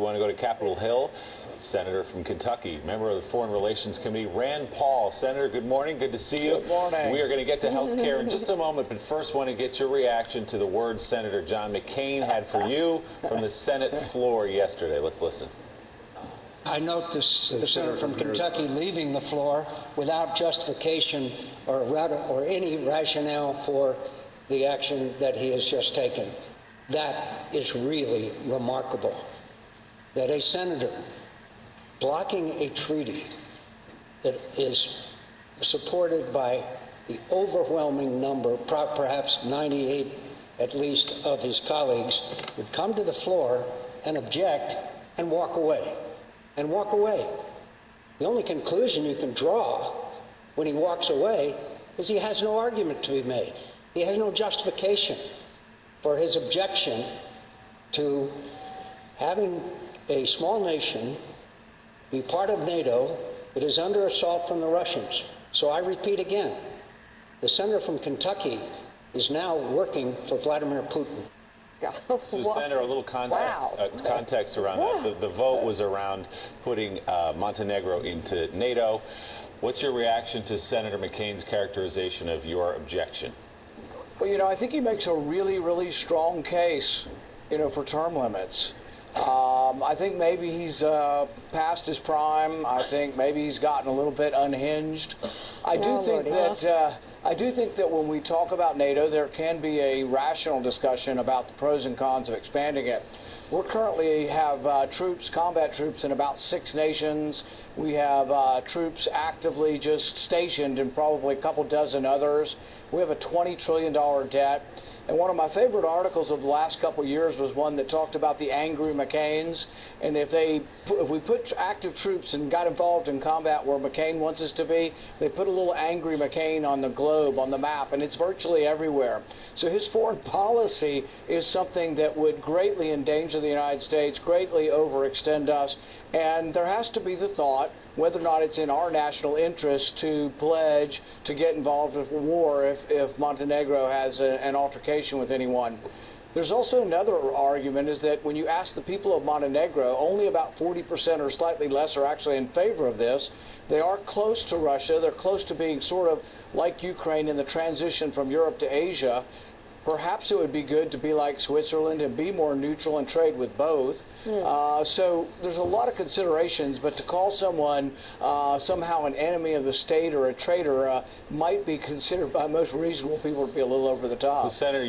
want to go to Capitol Hill. Senator from Kentucky, member of the Foreign Relations Committee, Rand Paul. Senator, good morning. Good to see you. Good morning. We are going to get to health care in just a moment, but first want to get your reaction to the words Senator John McCain had for you from the Senate floor yesterday. Let's listen. I note the senator from Kentucky leaving the floor without justification or any rationale for the action that he has just taken. That is really remarkable. That a senator blocking a treaty that is supported by the overwhelming number, perhaps 98 at least, of his colleagues, would come to the floor and object and walk away. And walk away. The only conclusion you can draw when he walks away is he has no argument to be made. He has no justification for his objection to having a small nation be part of NATO that is under assault from the Russians. So I repeat again, the senator from Kentucky is now working for Vladimir Putin. So, Senator, a little context around that. The vote was around putting Montenegro into NATO. What's your reaction to Senator McCain's characterization of your objection? Well, you know, I think he makes a really, really strong case, for term limits. I think maybe he's past his prime. I think maybe he's gotten a little bit unhinged. I do think that when we talk about NATO, there can be a rational discussion about the pros and cons of expanding it. We currently have troops, combat troops, in about 6 nations. We have troops actively just stationed in probably a couple dozen others. We have a $20 trillion debt. And one of my favorite articles of the last couple of years was one that talked about the angry McCains. And if we put active troops and got involved in combat where McCain wants us to be, they put a little angry McCain on the globe, on the map, and it's virtually everywhere. So his foreign policy is something that would greatly endanger the United States, greatly overextend us. And there has to be the thought whether or not it's in our national interest to pledge to get involved with war if Montenegro has an altercation with anyone. There's also another argument, is that when you ask the people of Montenegro, only about 40% or slightly less are actually in favor of this. They are close to Russia. They're close to being sort of like Ukraine in the transition from Europe to Asia. Perhaps it would be good to be like Switzerland and be more neutral and trade with both. So there's a lot of considerations, but to call someone somehow an enemy of the state or a traitor might be considered by most reasonable people to be a little over the top. Well, Senator,